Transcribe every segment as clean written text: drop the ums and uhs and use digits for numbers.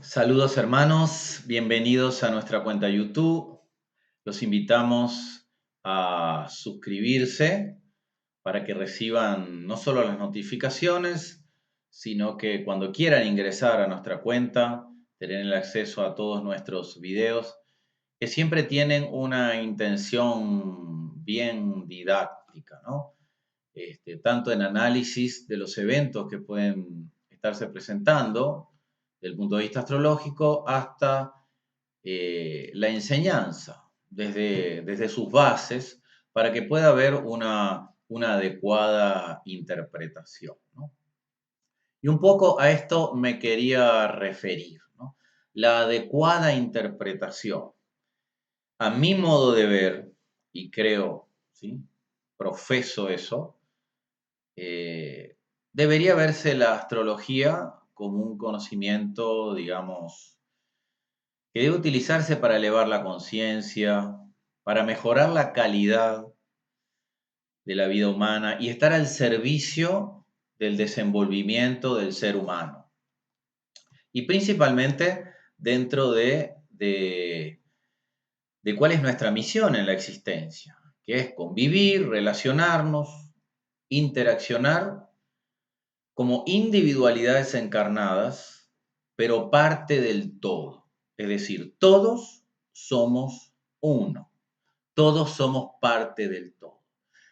Saludos hermanos, bienvenidos a nuestra cuenta YouTube. Los invitamos a suscribirse para que reciban no solo las notificaciones, sino que cuando quieran ingresar a nuestra cuenta, tener el acceso a todos nuestros videos, que siempre tienen una intención bien didáctica, ¿no? Tanto en análisis de los eventos que pueden estarse presentando, desde el punto de vista astrológico, hasta la enseñanza, desde sus bases, para que pueda haber una adecuada interpretación, ¿no? Y un poco a esto me quería referir, ¿no? La adecuada interpretación. A mi modo de ver, y creo, ¿sí? Profeso eso, debería verse la astrología como un conocimiento, digamos, que debe utilizarse para elevar la conciencia, para mejorar la calidad de la vida humana y estar al servicio del desenvolvimiento del ser humano. Y principalmente dentro de cuál es nuestra misión en la existencia, que es convivir, relacionarnos, interaccionar como individualidades encarnadas, pero parte del todo. Es decir, todos somos uno, todos somos parte del todo.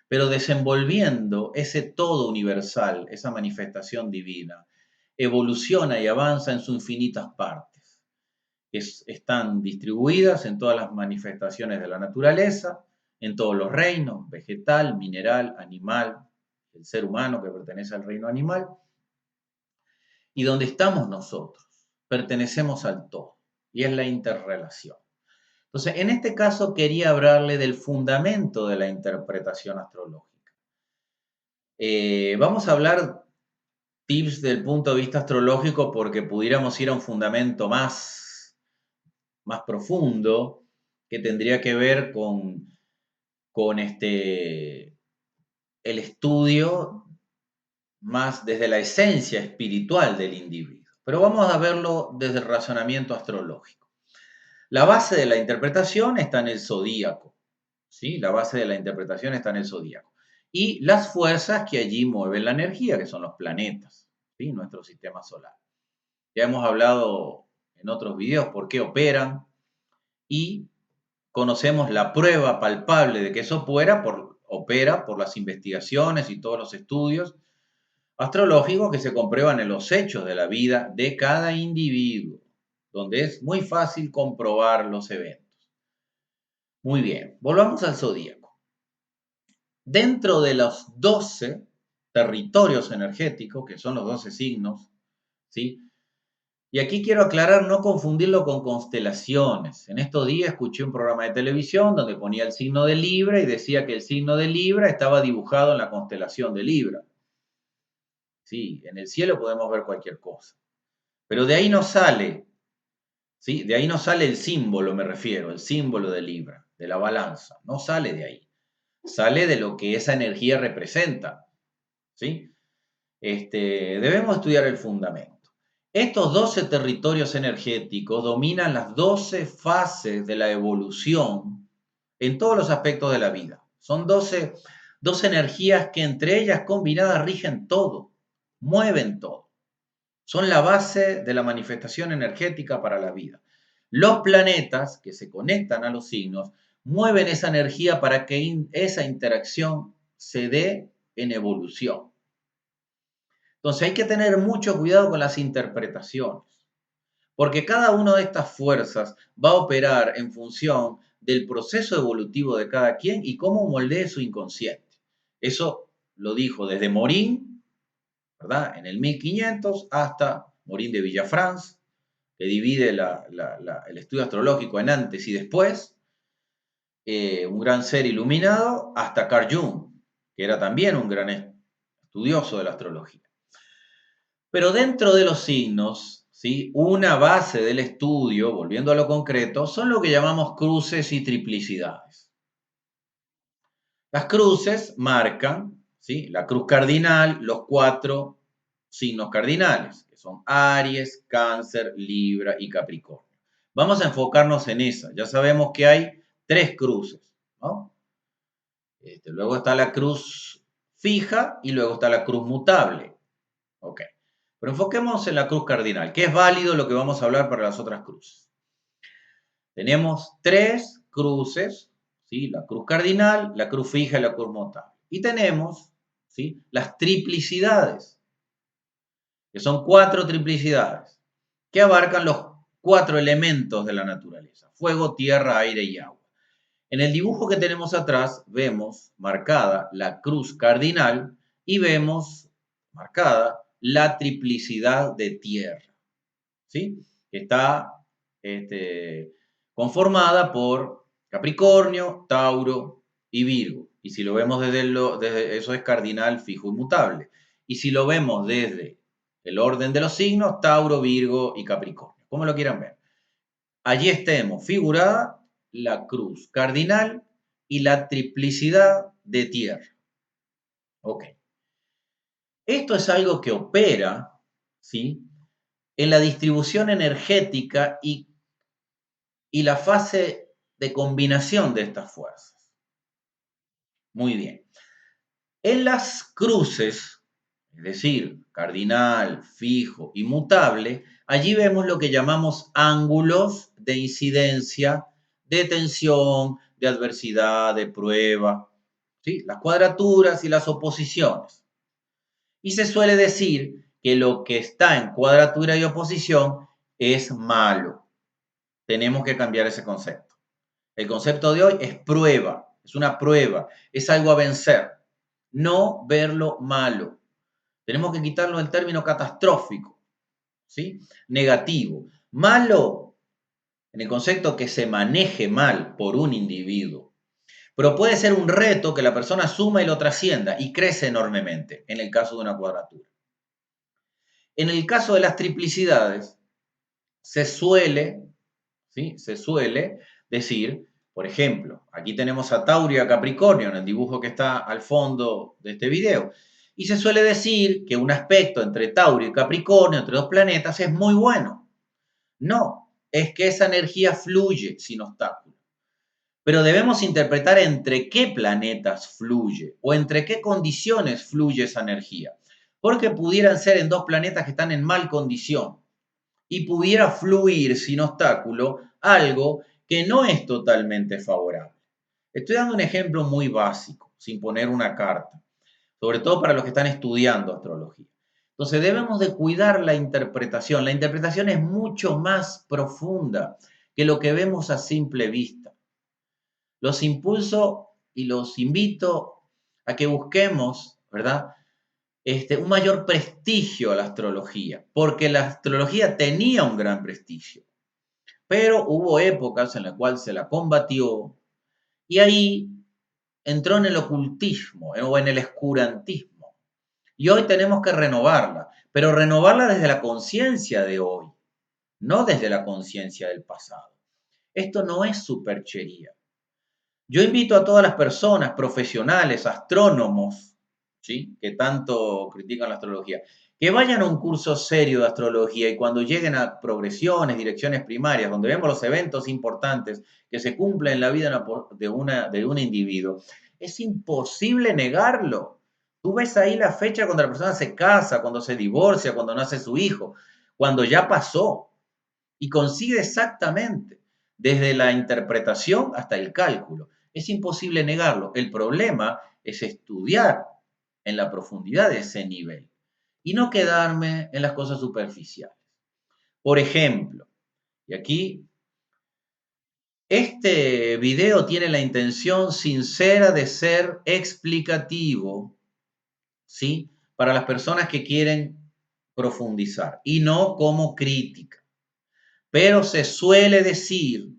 Pero desenvolviendo ese todo universal, esa manifestación divina, evoluciona y avanza en sus infinitas partes. Están distribuidas en todas las manifestaciones de la naturaleza, en todos los reinos, vegetal, mineral, animal, el ser humano que pertenece al reino animal, y donde estamos nosotros, pertenecemos al todo, y es la interrelación. Entonces, en este caso quería hablarle del fundamento de la interpretación astrológica. Vamos a hablar tips del punto de vista astrológico porque pudiéramos ir a un fundamento más profundo que tendría que ver con el estudio más desde la esencia espiritual del individuo. Pero vamos a verlo desde el razonamiento astrológico. La base de la interpretación está en el zodíaco, ¿sí? La base de la interpretación está en el zodíaco. Y las fuerzas que allí mueven la energía, que son los planetas, ¿sí? Nuestro sistema solar. Ya hemos hablado en otros videos por qué operan y conocemos la prueba palpable de que eso opera por las investigaciones y todos los estudios astrológicos que se comprueban en los hechos de la vida de cada individuo, donde es muy fácil comprobar los eventos. Muy bien, volvamos al zodíaco. Dentro de los 12 territorios energéticos, que son los 12 signos, ¿sí? Y aquí quiero aclarar, no confundirlo con constelaciones. En estos días escuché un programa de televisión donde ponía el signo de Libra y decía que el signo de Libra estaba dibujado en la constelación de Libra. Sí, en el cielo podemos ver cualquier cosa. Pero de ahí no sale, ¿sí? De ahí no sale el símbolo, me refiero, el símbolo de Libra, de la balanza. No sale de ahí. Sale de lo que esa energía representa, ¿sí? Debemos estudiar el fundamento. Estos 12 territorios energéticos dominan las 12 fases de la evolución en todos los aspectos de la vida. Son 12 energías que entre ellas combinadas rigen todo, mueven todo. Son la base de la manifestación energética para la vida. Los planetas que se conectan a los signos mueven esa energía para que esa interacción se dé en evolución. Entonces hay que tener mucho cuidado con las interpretaciones, porque cada una de estas fuerzas va a operar en función del proceso evolutivo de cada quien y cómo moldee su inconsciente. Eso lo dijo desde Morín, ¿verdad? En el 1500 hasta Morín de Villafranche, que divide el estudio astrológico en antes y después, un gran ser iluminado, hasta Carl Jung, que era también un gran estudioso de la astrología. Pero dentro de los signos, ¿sí? Una base del estudio, volviendo a lo concreto, son lo que llamamos cruces y triplicidades. Las cruces marcan, ¿sí? La cruz cardinal, los 4 signos cardinales, que son Aries, Cáncer, Libra y Capricornio. Vamos a enfocarnos en esa. Ya sabemos que hay 3 cruces, ¿no? Luego está la cruz fija y luego está la cruz mutable. Ok. Pero enfoquemos en la cruz cardinal, que es válido lo que vamos a hablar para las otras cruces. Tenemos 3 cruces, ¿sí? La cruz cardinal, la cruz fija y la cruz mutable. Y tenemos, ¿sí?, las triplicidades, que son 4 triplicidades, que abarcan los 4 elementos de la naturaleza: fuego, tierra, aire y agua. En el dibujo que tenemos atrás vemos marcada la cruz cardinal y vemos marcada la triplicidad de tierra, ¿sí? Que está conformada por Capricornio, Tauro y Virgo. Y si lo vemos desde eso es cardinal, fijo y mutable. Y si lo vemos desde el orden de los signos, Tauro, Virgo y Capricornio, como lo quieran ver. Allí estemos figurada la cruz cardinal y la triplicidad de tierra. Ok. Esto es algo que opera, ¿sí?, en la distribución energética y la fase de combinación de estas fuerzas. Muy bien. En las cruces, es decir, cardinal, fijo y mutable, allí vemos lo que llamamos ángulos de incidencia, de tensión, de adversidad, de prueba, ¿sí?, las cuadraturas y las oposiciones. Y se suele decir que lo que está en cuadratura y oposición es malo. Tenemos que cambiar ese concepto. El concepto de hoy es prueba, es una prueba, es algo a vencer. No verlo malo. Tenemos que quitarlo del término catastrófico, ¿sí?, negativo. Malo en el concepto que se maneje mal por un individuo. Pero puede ser un reto que la persona asuma y lo trascienda y crece enormemente en el caso de una cuadratura. En el caso de las triplicidades, se suele, ¿sí?, se suele decir, por ejemplo, aquí tenemos a Tauro y a Capricornio en el dibujo que está al fondo de este video, y se suele decir que un aspecto entre Tauro y Capricornio, entre dos planetas, es muy bueno. No, es que esa energía fluye sin obstáculos. Pero debemos interpretar entre qué planetas fluye o entre qué condiciones fluye esa energía. Porque pudieran ser en dos planetas que están en mal condición y pudiera fluir sin obstáculo algo que no es totalmente favorable. Estoy dando un ejemplo muy básico, sin poner una carta, sobre todo para los que están estudiando astrología. Entonces debemos de cuidar la interpretación. La interpretación es mucho más profunda que lo que vemos a simple vista. Los impulso y los invito a que busquemos, ¿verdad?, un mayor prestigio a la astrología, porque la astrología tenía un gran prestigio, pero hubo épocas en las cuales se la combatió y ahí entró en el ocultismo o en el escurantismo. Y hoy tenemos que renovarla, pero renovarla desde la conciencia de hoy, no desde la conciencia del pasado. Esto no es superchería. Yo invito a todas las personas, profesionales, astrónomos, ¿sí?, que tanto critican la astrología, que vayan a un curso serio de astrología y cuando lleguen a progresiones, direcciones primarias, donde vemos los eventos importantes que se cumplen en la vida de un individuo, es imposible negarlo. Tú ves ahí la fecha cuando la persona se casa, cuando se divorcia, cuando nace su hijo, cuando ya pasó y coincide exactamente, desde la interpretación hasta el cálculo. Es imposible negarlo. El problema es estudiar en la profundidad de ese nivel y no quedarme en las cosas superficiales. Por ejemplo, y aquí, este video tiene la intención sincera de ser explicativo, ¿sí?, para las personas que quieren profundizar y no como crítica. Pero se suele decir,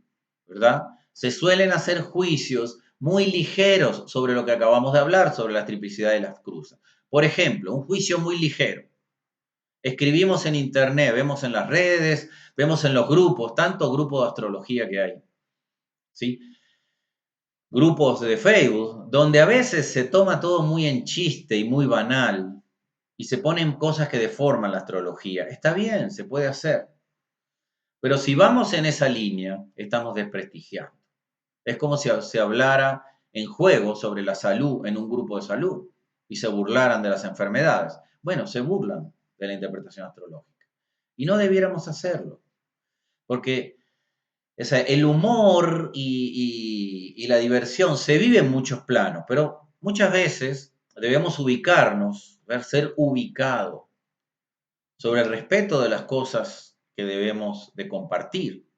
¿verdad? Se suelen hacer juicios muy ligeros sobre lo que acabamos de hablar, sobre la triplicidad de las cruces. Por ejemplo, un juicio muy ligero. Escribimos en internet, vemos en las redes, vemos en los grupos, tantos grupos de astrología que hay, ¿sí? Grupos de Facebook, donde a veces se toma todo muy en chiste y muy banal, y se ponen cosas que deforman la astrología. Está bien, se puede hacer. Pero si vamos en esa línea, estamos desprestigiando. Es como si se hablara en juego sobre la salud en un grupo de salud y se burlaran de las enfermedades. Bueno, se burlan de la interpretación astrológica. Y no debiéramos hacerlo, porque el humor y la diversión se vive en muchos planos, pero muchas veces debemos ubicarnos, ser ubicados sobre el respeto de las cosas que debemos de compartir,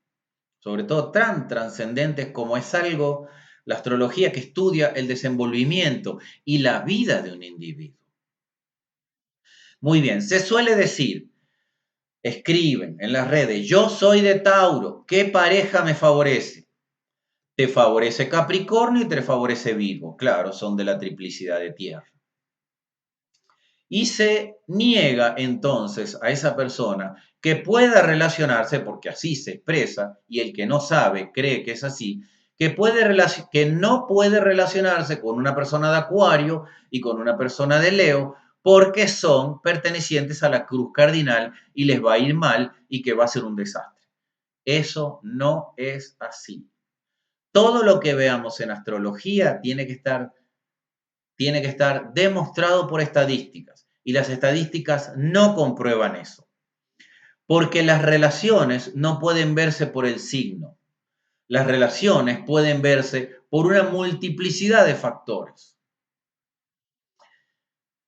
sobre todo tan trascendentes como es algo, la astrología que estudia el desenvolvimiento y la vida de un individuo. Muy bien, se suele decir, escriben en las redes, yo soy de Tauro, ¿qué pareja me favorece? Te favorece Capricornio y te favorece Virgo. Claro, son de la triplicidad de tierra. Y se niega entonces a esa persona que pueda relacionarse, porque así se expresa, y el que no sabe cree que es así, que no puede relacionarse con una persona de Acuario y con una persona de Leo, porque son pertenecientes a la cruz cardinal y les va a ir mal y que va a ser un desastre. Eso no es así. Todo lo que veamos en astrología tiene que estar demostrado por estadísticas y las estadísticas no comprueban eso, porque las relaciones no pueden verse por el signo, las relaciones pueden verse por una multiplicidad de factores.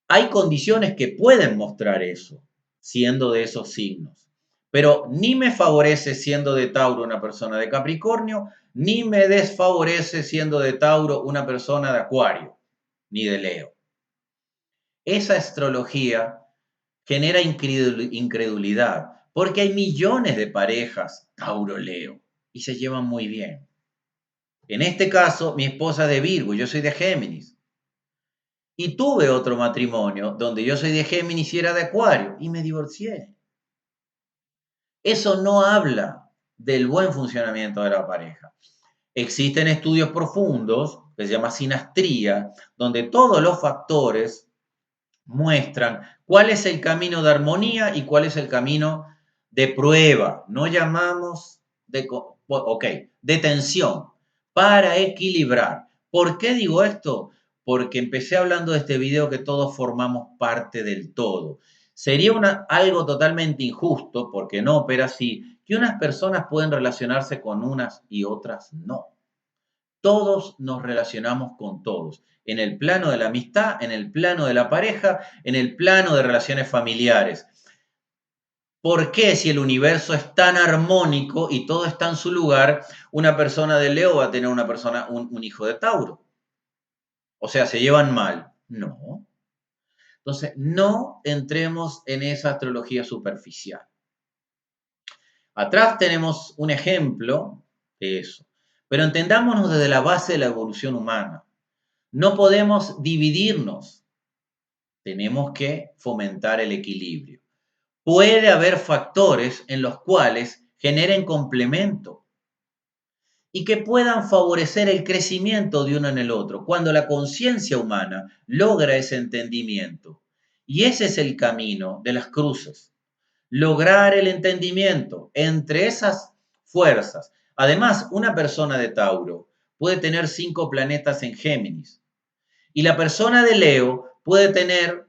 Hay condiciones que pueden mostrar eso, siendo de esos signos, pero ni me favorece siendo de Tauro una persona de Capricornio, ni me desfavorece siendo de Tauro una persona de Acuario, ni de Leo. Esa astrología genera incredulidad, porque hay millones de parejas Tauro-Leo y se llevan muy bien. En este caso, mi esposa es de Virgo, yo soy de Géminis. Y tuve otro matrimonio donde yo soy de Géminis y era de Acuario y me divorcié. Eso no habla del buen funcionamiento de la pareja. Existen estudios profundos que se llama sinastría, donde todos los factores muestran cuál es el camino de armonía y cuál es el camino de prueba. No llamamos de tensión para equilibrar. ¿Por qué digo esto? Porque empecé hablando de este video que todos formamos parte del todo. Sería algo totalmente injusto, porque no opera así, que unas personas pueden relacionarse con unas y otras no. Todos nos relacionamos con todos, en el plano de la amistad, en el plano de la pareja, en el plano de relaciones familiares. ¿Por qué si el universo es tan armónico y todo está en su lugar, una persona de Leo va a tener un hijo de Tauro? O sea, ¿se llevan mal? No. Entonces, no entremos en esa astrología superficial. Atrás tenemos un ejemplo de eso, pero entendámonos desde la base de la evolución humana. No podemos dividirnos, tenemos que fomentar el equilibrio. Puede haber factores en los cuales generen complemento y que puedan favorecer el crecimiento de uno en el otro, cuando la conciencia humana logra ese entendimiento. Y ese es el camino de las cruces, lograr el entendimiento entre esas fuerzas. Además, una persona de Tauro puede tener 5 planetas en Géminis, y la persona de Leo puede tener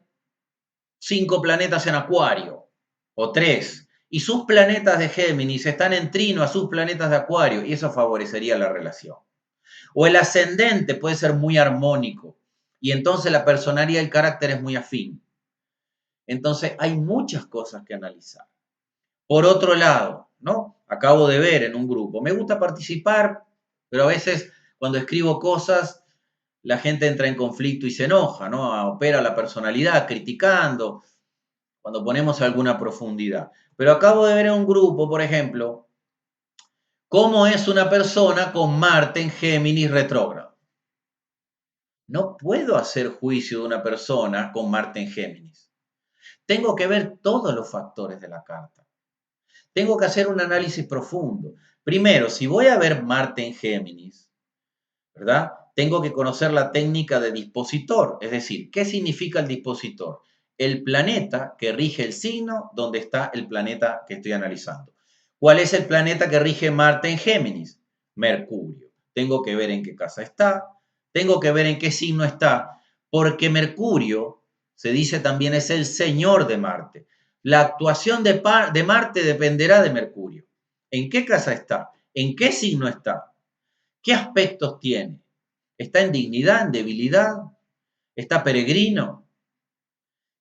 5 planetas en Acuario o 3. Y sus planetas de Géminis están en trino a sus planetas de Acuario y eso favorecería la relación. O el ascendente puede ser muy armónico y entonces la personalidad y el carácter es muy afín. Entonces hay muchas cosas que analizar. Por otro lado, ¿no? Acabo de ver en un grupo, me gusta participar, pero a veces cuando escribo cosas la gente entra en conflicto y se enoja, ¿no? Opera la personalidad criticando cuando ponemos alguna profundidad. Pero acabo de ver en un grupo, por ejemplo, cómo es una persona con Marte en Géminis retrógrado. No puedo hacer juicio de una persona con Marte en Géminis. Tengo que ver todos los factores de la carta. Tengo que hacer un análisis profundo. Primero, si voy a ver Marte en Géminis, ¿verdad? Tengo que conocer la técnica de dispositor, es decir, ¿qué significa el dispositor? el planeta que rige el signo donde está el planeta que estoy analizando. ¿Cuál es el planeta que rige Marte en Géminis? Mercurio. Tengo que ver en qué casa está, tengo que ver en qué signo está, porque Mercurio, se dice también, es el señor de Marte. La actuación de Marte dependerá de Mercurio. ¿En qué casa está? ¿En qué signo está? ¿Qué aspectos tiene? ¿Está en dignidad, en debilidad? ¿Está peregrino?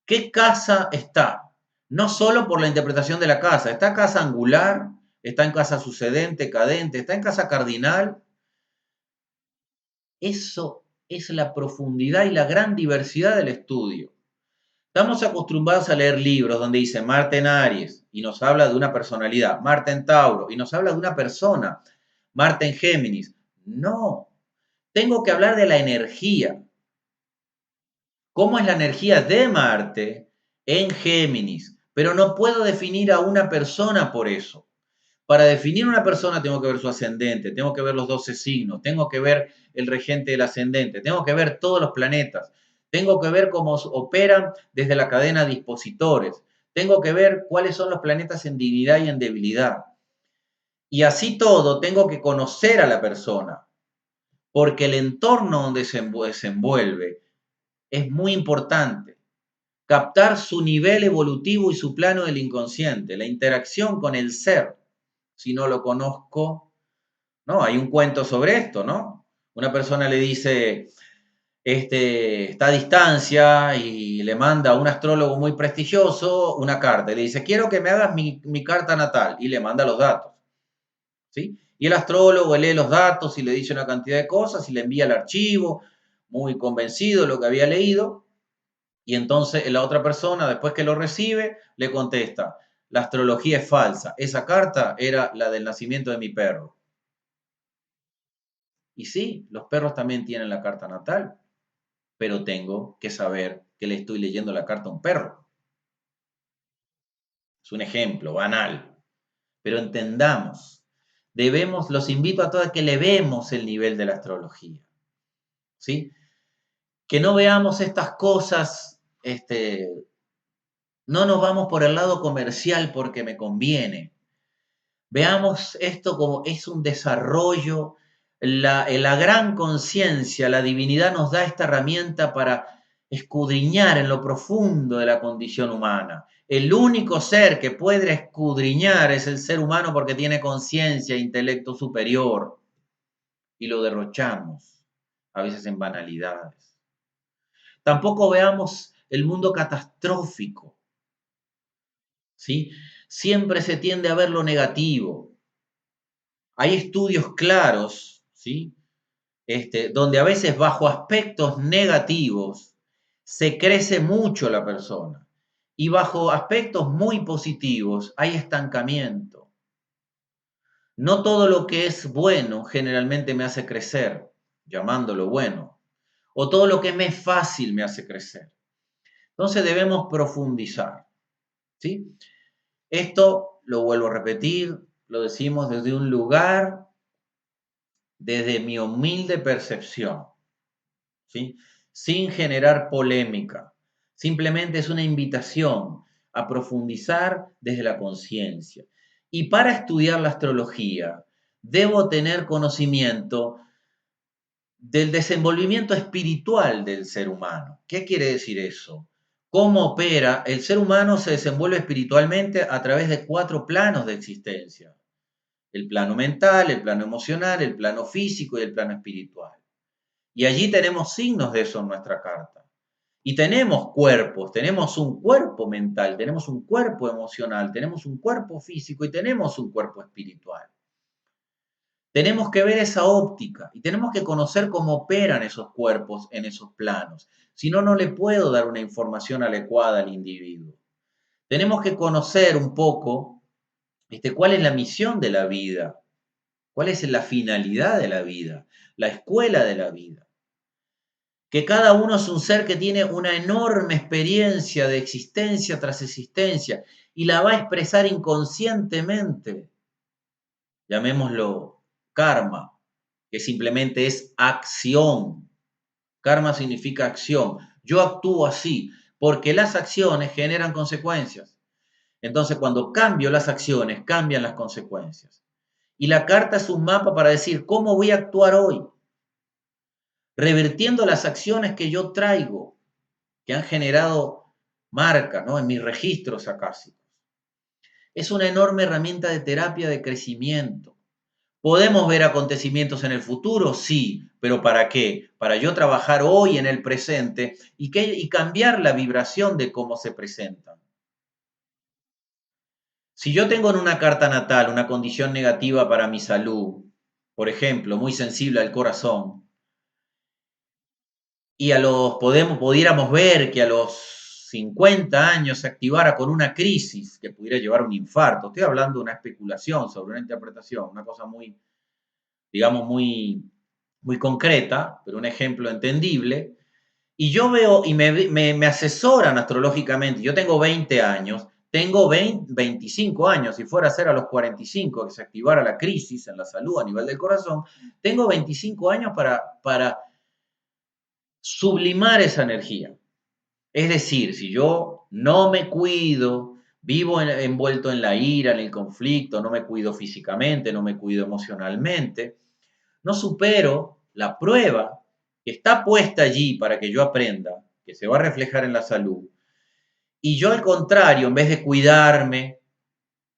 ¿Qué casa está? No solo por la interpretación de la casa, ¿está en casa angular? ¿Está en casa sucedente, cadente? ¿Está en casa cardinal? Eso es la profundidad y la gran diversidad del estudio. Estamos acostumbrados a leer libros donde dice Marte en Aries y nos habla de una personalidad, Marte en Tauro y nos habla de una persona, Marte en Géminis. No, tengo que hablar de la energía. ¿Cómo es la energía de Marte en Géminis? Pero no puedo definir a una persona por eso. Para definir una persona tengo que ver su ascendente, tengo que ver los 12 signos, tengo que ver el regente del ascendente, tengo que ver todos los planetas, tengo que ver cómo operan desde la cadena de dispositores, tengo que ver cuáles son los planetas en dignidad y en debilidad. Y así todo, tengo que conocer a la persona, porque el entorno donde se envuelve es muy importante. Captar su nivel evolutivo y su plano del inconsciente, la interacción con el ser. Si no lo conozco, no, hay un cuento sobre esto, ¿no? Una persona le dice, está a distancia y le manda a un astrólogo muy prestigioso una carta. Y le dice, quiero que me hagas mi carta natal. Y le manda los datos, ¿sí? Y el astrólogo lee los datos y le dice una cantidad de cosas y le envía el archivo, muy convencido de lo que había leído. Y entonces la otra persona, después que lo recibe, le contesta, la astrología es falsa. Esa carta era la del nacimiento de mi perro. Y sí, los perros también tienen la carta natal, pero tengo que saber que le estoy leyendo la carta a un perro. Es un ejemplo banal, pero entendamos, los invito a todos a que le vemos el nivel de la astrología, ¿sí? Que no veamos estas cosas, no nos vamos por el lado comercial porque me conviene. Veamos esto como es un desarrollo, la gran conciencia, la divinidad nos da esta herramienta para escudriñar en lo profundo de la condición humana. El único ser que puede escudriñar es el ser humano porque tiene conciencia e intelecto superior y lo derrochamos, a veces en banalidades. Tampoco veamos el mundo catastrófico, ¿sí? Siempre se tiende a ver lo negativo. Hay estudios claros, ¿sí? Donde a veces bajo aspectos negativos se crece mucho la persona y bajo aspectos muy positivos hay estancamiento. No todo lo que es bueno generalmente me hace crecer, llamándolo bueno, o todo lo que me es fácil me hace crecer. Entonces debemos profundizar, ¿sí? Esto, lo vuelvo a repetir, lo decimos desde un lugar, desde mi humilde percepción, ¿sí? Sin generar polémica. Simplemente es una invitación a profundizar desde la conciencia. Y para estudiar la astrología, debo tener conocimiento del desenvolvimiento espiritual del ser humano. ¿Qué quiere decir eso? ¿Cómo opera? El ser humano se desenvuelve espiritualmente a través de 4 planos de existencia. El plano mental, el plano emocional, el plano físico y el plano espiritual. Y allí tenemos signos de eso en nuestra carta. Y tenemos cuerpos, tenemos un cuerpo mental, tenemos un cuerpo emocional, tenemos un cuerpo físico y tenemos un cuerpo espiritual. Tenemos que ver esa óptica y tenemos que conocer cómo operan esos cuerpos en esos planos. Si no, no le puedo dar una información adecuada al individuo. Tenemos que conocer un poco cuál es la misión de la vida, cuál es la finalidad de la vida, la escuela de la vida. Que cada uno es un ser que tiene una enorme experiencia de existencia tras existencia y la va a expresar inconscientemente. Llamémoslo karma, que simplemente es acción. Karma significa acción. Yo actúo así. porque las acciones generan consecuencias. Entonces, cuando cambio las acciones, cambian las consecuencias. Y la carta es un mapa para decir cómo voy a actuar hoy, revirtiendo las acciones que yo traigo, que han generado marca, ¿no?, en mis registros acásicos. Es una enorme herramienta de terapia de crecimiento. ¿Podemos ver acontecimientos en el futuro? Sí, pero ¿para qué? Para yo trabajar hoy en el presente y cambiar la vibración de cómo se presentan. Si yo tengo en una carta natal una condición negativa para mi salud, por ejemplo, muy sensible al corazón, y pudiéramos ver que a los 50 años se activara con una crisis que pudiera llevar a un infarto. Estoy hablando de una especulación sobre una interpretación, una cosa muy, digamos, muy concreta, pero un ejemplo entendible. Y yo veo y me asesoran astrológicamente. Yo tengo 20 años, tengo 25 años. Si fuera a ser a los 45 que se activara la crisis en la salud a nivel del corazón, tengo 25 años para sublimar esa energía. Es decir, si yo no me cuido, vivo envuelto en la ira, en el conflicto, no me cuido físicamente, no me cuido emocionalmente, no supero la prueba que está puesta allí para que yo aprenda, que se va a reflejar en la salud, y yo al contrario, en vez de cuidarme,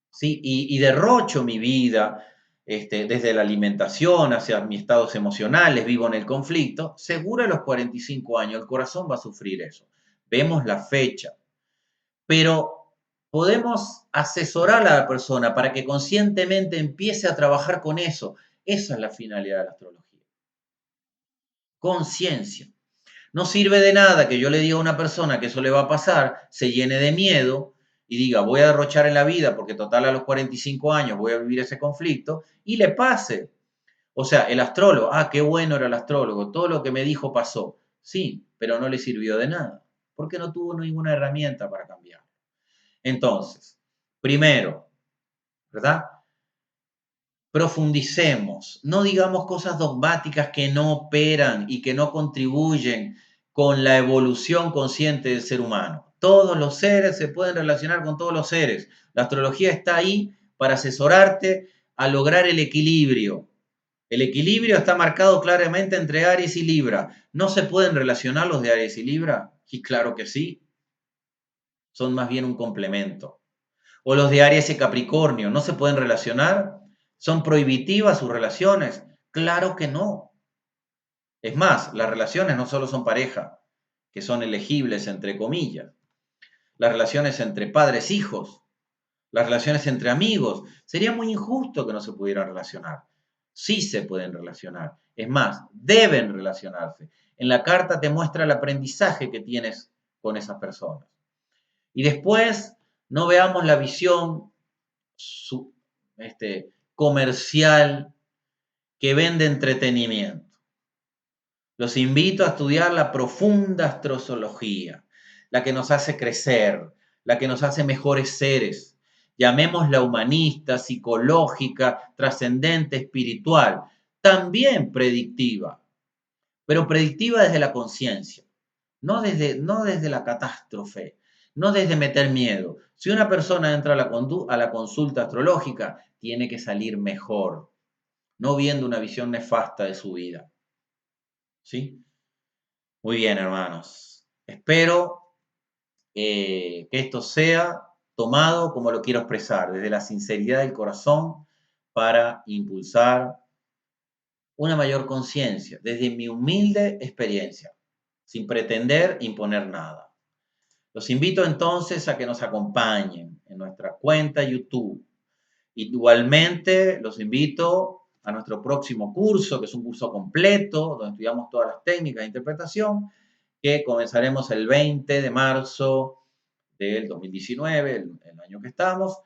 ¿sí?, y derrocho mi vida desde la alimentación hacia mis estados emocionales, vivo en el conflicto, seguro a los 45 años el corazón va a sufrir eso. Vemos la fecha, pero podemos asesorar a la persona para que conscientemente empiece a trabajar con eso. Esa es la finalidad de la astrología. Conciencia. No sirve de nada que yo le diga a una persona que eso le va a pasar, se llene de miedo y diga, voy a derrochar en la vida porque total a los 45 años voy a vivir ese conflicto y le pase. O sea, el astrólogo, qué bueno era el astrólogo, todo lo que me dijo pasó. Sí, pero no le sirvió de nada, porque no tuvo ninguna herramienta para cambiar. Entonces, primero, ¿verdad? Profundicemos, no digamos cosas dogmáticas que no operan y que no contribuyen con la evolución consciente del ser humano. Todos los seres se pueden relacionar con todos los seres. La astrología está ahí para asesorarte a lograr el equilibrio. El equilibrio está marcado claramente entre Aries y Libra. ¿No se pueden relacionar los de Aries y Libra? Y claro que sí, son más bien un complemento. O los de Aries y Capricornio, ¿no se pueden relacionar? ¿Son prohibitivas sus relaciones? Claro que no. Es más, las relaciones no solo son pareja, que son elegibles entre comillas. Las relaciones entre padres, hijos, las relaciones entre amigos. Sería muy injusto que no se pudieran relacionar. Sí se pueden relacionar. Es más, deben relacionarse. En la carta te muestra el aprendizaje que tienes con esas personas. Y después no veamos la visión comercial que vende entretenimiento. Los invito a estudiar la profunda astrología, la que nos hace crecer, la que nos hace mejores seres. Llamémosla humanista, psicológica, trascendente, espiritual, también predictiva, pero predictiva desde la conciencia, no desde la catástrofe, no desde meter miedo. Si una persona entra a la consulta astrológica, tiene que salir mejor, no viendo una visión nefasta de su vida. ¿Sí? Muy bien, hermanos. Espero que esto sea tomado como lo quiero expresar, desde la sinceridad del corazón, para impulsar una mayor conciencia, desde mi humilde experiencia, sin pretender imponer nada. Los invito entonces a que nos acompañen en nuestra cuenta YouTube. Igualmente, los invito a nuestro próximo curso, que es un curso completo, donde estudiamos todas las técnicas de interpretación, que comenzaremos el 20 de marzo del 2019, el año que estamos,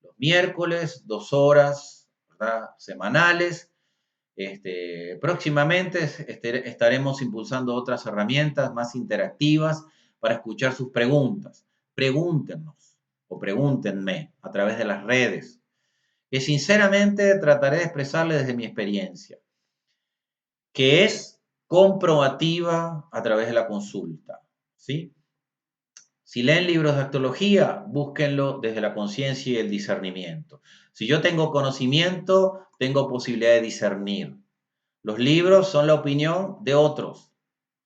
los miércoles, 2 horas, ¿verdad?, semanales. Próximamente estaremos impulsando otras herramientas más interactivas para escuchar sus preguntas. Pregúntenos o pregúntenme a través de las redes, que sinceramente trataré de expresarle desde mi experiencia, que es comprobativa a través de la consulta, ¿sí? Si leen libros de astrología, búsquenlo desde la conciencia y el discernimiento. Si yo tengo conocimiento, tengo posibilidad de discernir. Los libros son la opinión de otros,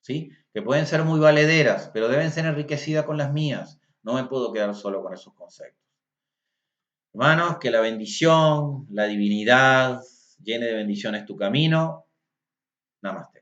¿sí? Que pueden ser muy valederas, pero deben ser enriquecidas con las mías. No me puedo quedar solo con esos conceptos. Hermanos, que la bendición, la divinidad llene de bendiciones tu camino. Namaste.